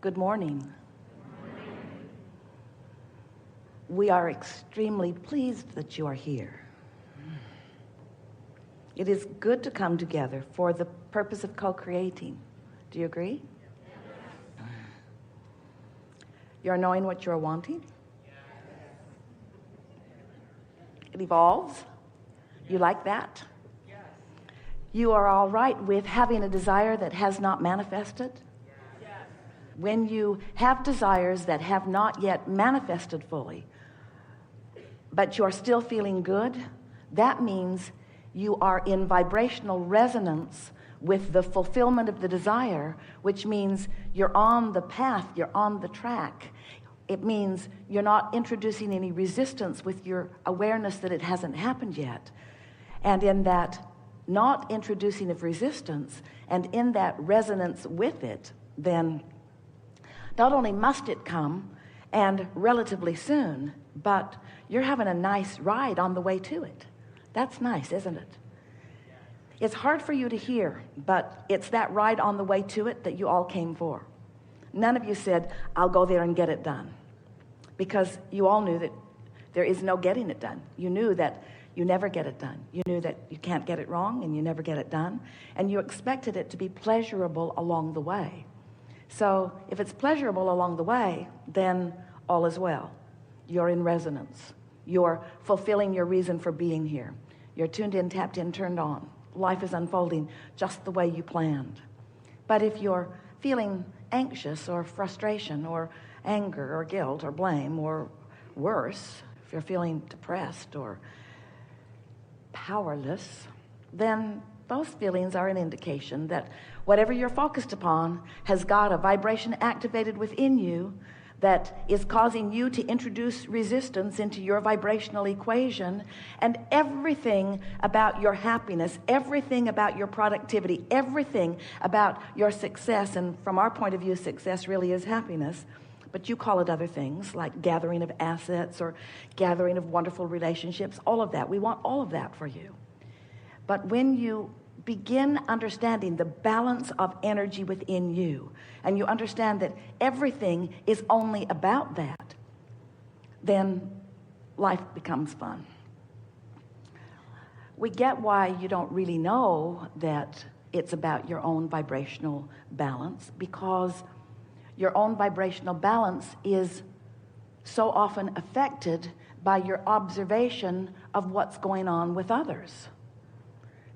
Good morning. We are extremely pleased that you are here. It is good to come together for the purpose of co-creating. Do you agree? Yes. You're knowing what you're wanting? Yes. It evolves? You like that? Yes. You are all right with having a desire that has not manifested? Yes. When you have desires that have not yet manifested fully, but you're still feeling good, that means you are in vibrational resonance with the fulfillment of the desire, which means you're on the path, you're on the track. It means you're not introducing any resistance with your awareness that it hasn't happened yet. And in that not introducing of resistance and in that resonance with it, then not only must it come, and relatively soon, but you're having a nice ride on the way to it. That's nice, isn't it? It's hard for you to hear, but it's that ride on the way to it that you all came for. None of you said, I'll go there and get it done, because you all knew that there is no getting it done. You knew that you never get it done. You knew that you can't get it wrong and you never get it done, and you expected it to be pleasurable along the way. So if it's pleasurable along the way, then all is well. You're in resonance. You're fulfilling your reason for being here. You're tuned in, tapped in, turned on. Life is unfolding just the way you planned. But if you're feeling anxious or frustration or anger or guilt or blame, or worse, if you're feeling depressed or powerless, then those feelings are an indication that whatever you're focused upon has got a vibration activated within you that is causing you to introduce resistance into your vibrational equation. And everything about your happiness, everything about your productivity, everything about your success, and from our point of view, success really is happiness, but you call it other things like gathering of assets or gathering of wonderful relationships, all of that. We want all of that for you. But when you begin understanding the balance of energy within you, and you understand that everything is only about that, then life becomes fun. We get why you don't really know that it's about your own vibrational balance, because your own vibrational balance is so often affected by your observation of what's going on with others.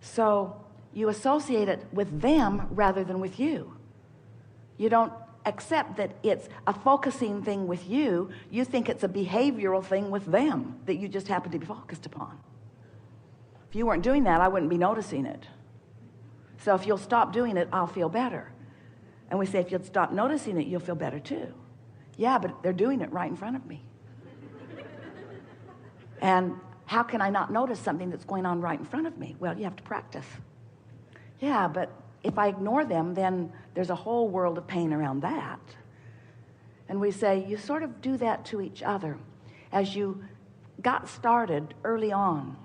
So you associate it with them rather than with you. You don't accept that it's a focusing thing with you. You think it's a behavioral thing with them that you just happen to be focused upon. If you weren't doing that, I wouldn't be noticing it. So if you'll stop doing it, I'll feel better. And we say, if you'll stop noticing it, you'll feel better too. Yeah, but they're doing it right in front of me. And how can I not notice something that's going on right in front of me? Well, you have to practice. Yeah, but if I ignore them, then there's a whole world of pain around that. And we say, you sort of do that to each other. As you got started early on,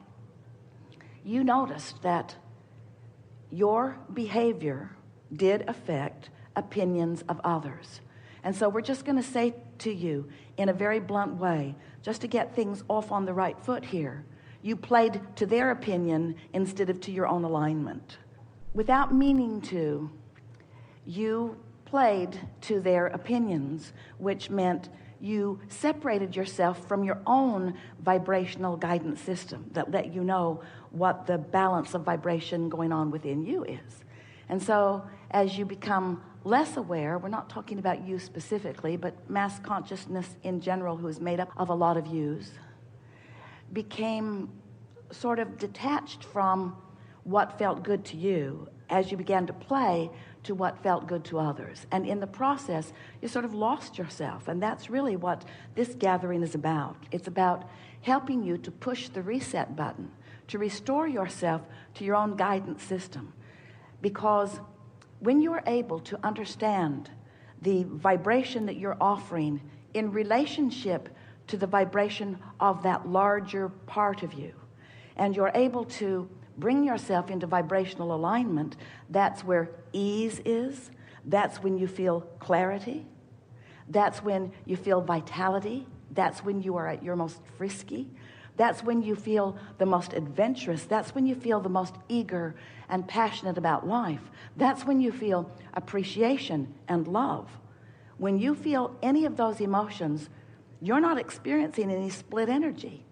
you noticed that your behavior did affect opinions of others. And so we're just going to say to you in a very blunt way, just to get things off on the right foot here, you played to their opinion instead of to your own alignment. Without meaning to, you played to their opinions, which meant you separated yourself from your own vibrational guidance system that let you know what the balance of vibration going on within you is. And so as you become less aware, we're not talking about you specifically, but mass consciousness in general, who is made up of a lot of yous, became sort of detached from what felt good to you as you began to play to what felt good to others. And in the process, you sort of lost yourself. And that's really what this gathering is about. It's about helping you to push the reset button, to restore yourself to your own guidance system. Because when you're able to understand the vibration that you're offering in relationship to the vibration of that larger part of you, and you're able to bring yourself into vibrational alignment, that's where ease is. That's when you feel clarity. That's when you feel vitality. That's when you are at your most frisky. That's when you feel the most adventurous. That's when you feel the most eager and passionate about life. That's when you feel appreciation and love. When you feel any of those emotions, you're not experiencing any split energy.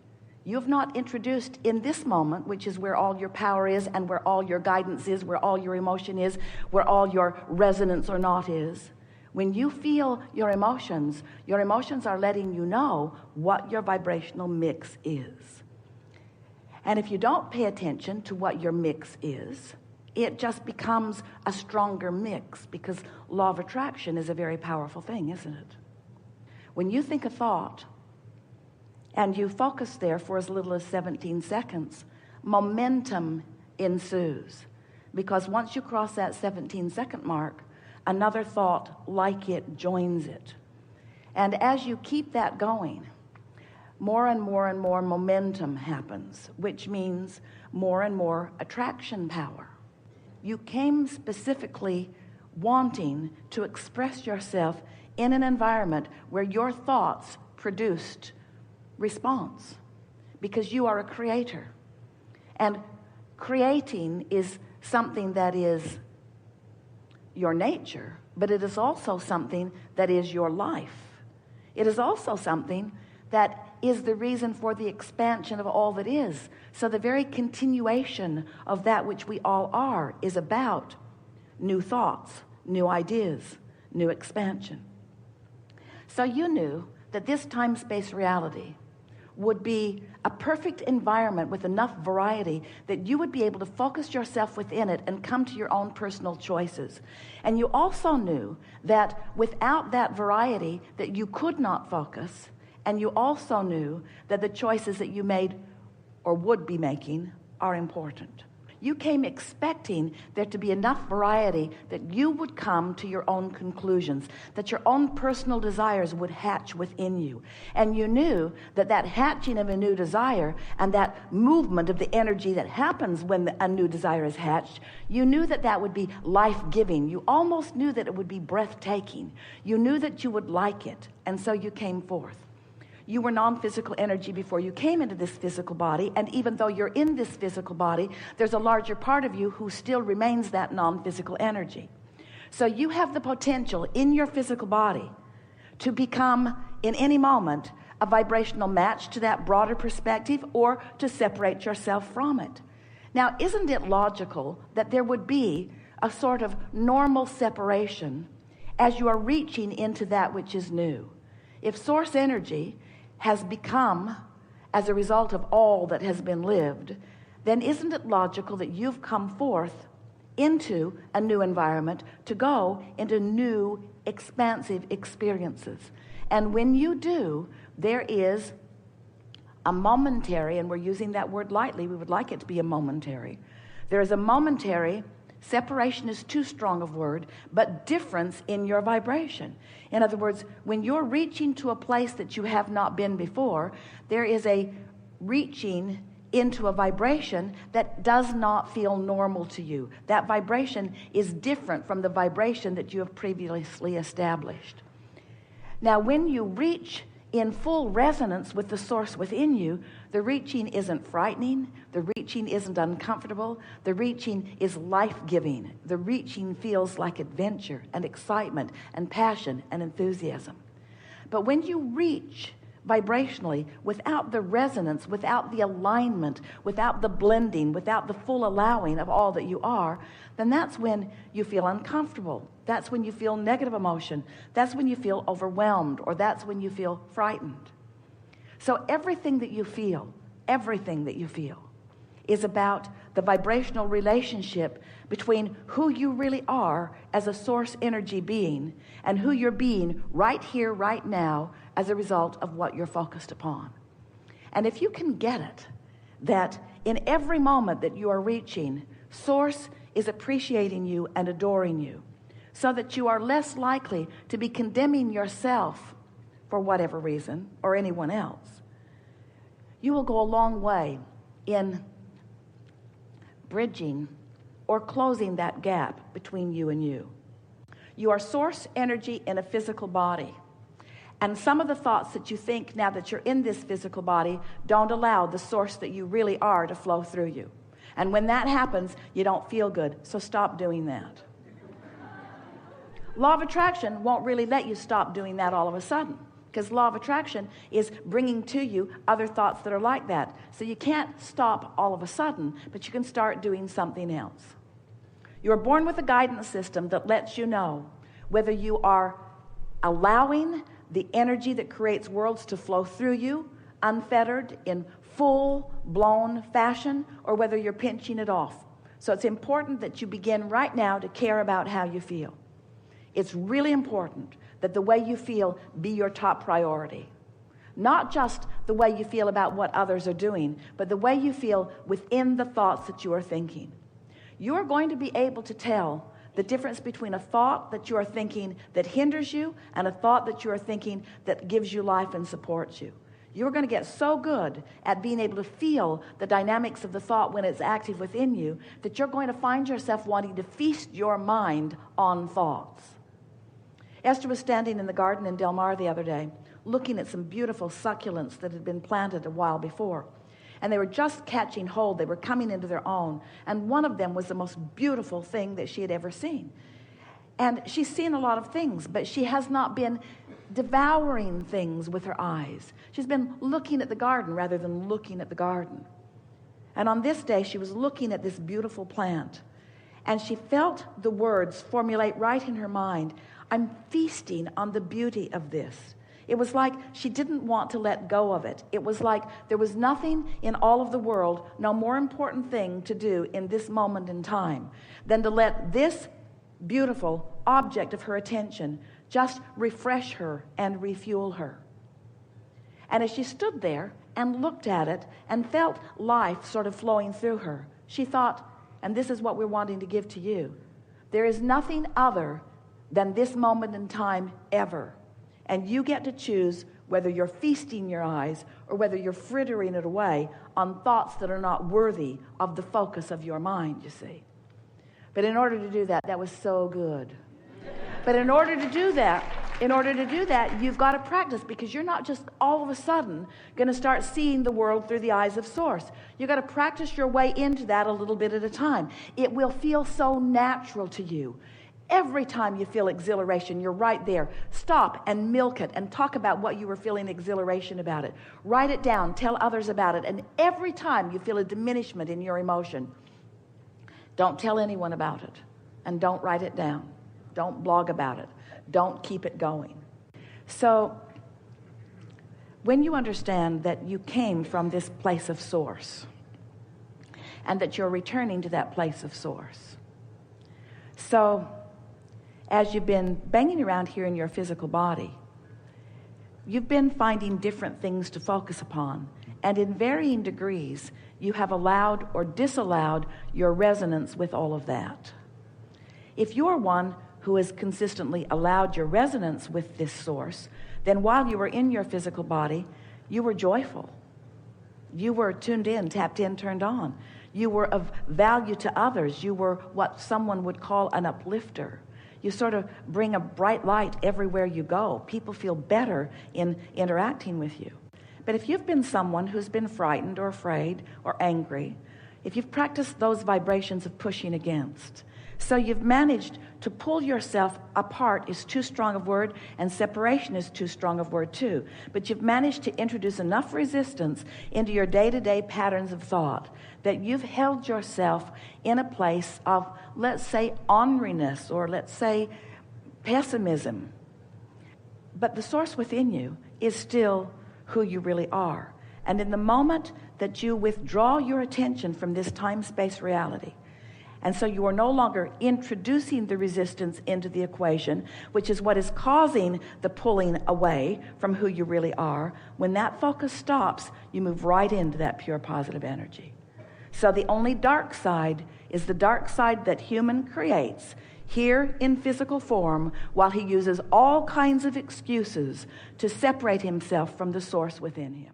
You've not introduced in this moment, which is where all your power is and where all your guidance is, where all your emotion is, where all your resonance or not is. When you feel your emotions are letting you know what your vibrational mix is. And if you don't pay attention to what your mix is, it just becomes a stronger mix, because law of attraction is a very powerful thing, isn't it? When you think a thought and you focus there for as little as 17 seconds, momentum ensues. Because once you cross that 17-second mark, another thought like it joins it. And as you keep that going, more and more and more momentum happens, which means more and more attraction power. You came specifically wanting to express yourself in an environment where your thoughts produced response, because you are a creator. And creating is something that is your nature, but it is also something that is your life. It is also something that is the reason for the expansion of all that is. So the very continuation of that which we all are is about new thoughts, new ideas, new expansion. So you knew that this time-space reality would be a perfect environment with enough variety that you would be able to focus yourself within it and come to your own personal choices. And you also knew that without that variety that you could not focus, and you also knew that the choices that you made or would be making are important. You came expecting there to be enough variety that you would come to your own conclusions, that your own personal desires would hatch within you. And you knew that that hatching of a new desire and that movement of the energy that happens when a new desire is hatched, you knew that that would be life-giving. You almost knew that it would be breathtaking. You knew that you would like it, and so you came forth. You were non-physical energy before you came into this physical body, and even though you're in this physical body, there's a larger part of you who still remains that non-physical energy. So you have the potential in your physical body to become, in any moment, a vibrational match to that broader perspective, or to separate yourself from it. Now, isn't it logical that there would be a sort of normal separation as you are reaching into that which is new? If source energy has become, as a result of all that has been lived, then isn't it logical that you've come forth into a new environment to go into new expansive experiences? And when you do, there is a momentary, and we're using that word lightly, we would like it to be a momentary. There is a momentary, separation is too strong of word, but difference in your vibration. In other words, when you're reaching to a place that you have not been before, there is a reaching into a vibration that does not feel normal to you. That vibration is different from the vibration that you have previously established. Now, when you reach in full resonance with the source within you, the reaching isn't frightening, the reaching isn't uncomfortable, the reaching is life-giving. The reaching feels like adventure and excitement and passion and enthusiasm. But when you reach vibrationally without the resonance, without the alignment, without the blending, without the full allowing of all that you are, then that's when you feel uncomfortable. That's when you feel negative emotion. That's when you feel overwhelmed, or that's when you feel frightened. So everything that you feel is about the vibrational relationship between who you really are as a source energy being and who you're being right here, right now, as a result of what you're focused upon. And if you can get it, that in every moment that you are reaching, source is appreciating you and adoring you, so that you are less likely to be condemning yourself for whatever reason, or anyone else, you will go a long way in bridging or closing that gap between you and you. You are source energy in a physical body. And some of the thoughts that you think now that you're in this physical body don't allow the source that you really are to flow through you. And when that happens, you don't feel good. So stop doing that. Law of attraction won't really let you stop doing that all of a sudden, because law of attraction is bringing to you other thoughts that are like that. So you can't stop all of a sudden, but you can start doing something else. You are born with a guidance system that lets you know whether you are allowing the energy that creates worlds to flow through you, unfettered, in full-blown fashion, or whether you're pinching it off. So it's important that you begin right now to care about how you feel. It's really important that the way you feel be your top priority. Not just the way you feel about what others are doing, but the way you feel within the thoughts that you are thinking. You are going to be able to tell the difference between a thought that you are thinking that hinders you and a thought that you are thinking that gives you life and supports you. You're going to get so good at being able to feel the dynamics of the thought when it's active within you that you're going to find yourself wanting to feast your mind on thoughts. Esther was standing in the garden in Del Mar the other day, looking at some beautiful succulents that had been planted a while before. And they were just catching hold. They were coming into their own. And one of them was the most beautiful thing that she had ever seen. And she's seen a lot of things, but she has not been devouring things with her eyes. She's been looking at the garden rather than looking at the garden. And on this day, she was looking at this beautiful plant. And she felt the words formulate right in her mind. I'm feasting on the beauty of this. It was like she didn't want to let go of it. It was like there was nothing in all of the world, no more important thing to do in this moment in time than to let this beautiful object of her attention just refresh her and refuel her. And as she stood there and looked at it and felt life sort of flowing through her, she thought, and this is what we're wanting to give to you, there is nothing other than this moment in time ever. And you get to choose whether you're feasting your eyes or whether you're frittering it away on thoughts that are not worthy of the focus of your mind, you see. But in order to do that, that was so good. But in order to do that, you've got to practice, because you're not just all of a sudden going to start seeing the world through the eyes of Source. You've got to practice your way into that a little bit at a time. It will feel so natural to you. Every time you feel exhilaration, you're right there. Stop and milk it and talk about what you were feeling exhilaration about it. Write it down, tell others about it. And every time you feel a diminishment in your emotion, don't tell anyone about it. And don't write it down. Don't blog about it. Don't keep it going. So when you understand that you came from this place of Source and that you're returning to that place of Source. So as you've been banging around here in your physical body, you've been finding different things to focus upon, and in varying degrees, you have allowed or disallowed your resonance with all of that. If you're one who has consistently allowed your resonance with this Source, then while you were in your physical body, you were joyful. You were tuned in, tapped in, turned on. You were of value to others. You were what someone would call an uplifter. You sort of bring a bright light everywhere you go. People feel better in interacting with you. But if you've been someone who's been frightened or afraid or angry, if you've practiced those vibrations of pushing against, so you've managed to pull yourself apart is too strong a word, and separation is too strong a word too. But you've managed to introduce enough resistance into your day-to-day patterns of thought that you've held yourself in a place of, let's say, orneriness, or let's say pessimism. But the Source within you is still who you really are. And in the moment that you withdraw your attention from this time-space reality, and so you are no longer introducing the resistance into the equation, which is what is causing the pulling away from who you really are. When that focus stops, you move right into that pure positive energy. So the only dark side is the dark side that human creates here in physical form, while he uses all kinds of excuses to separate himself from the Source within him.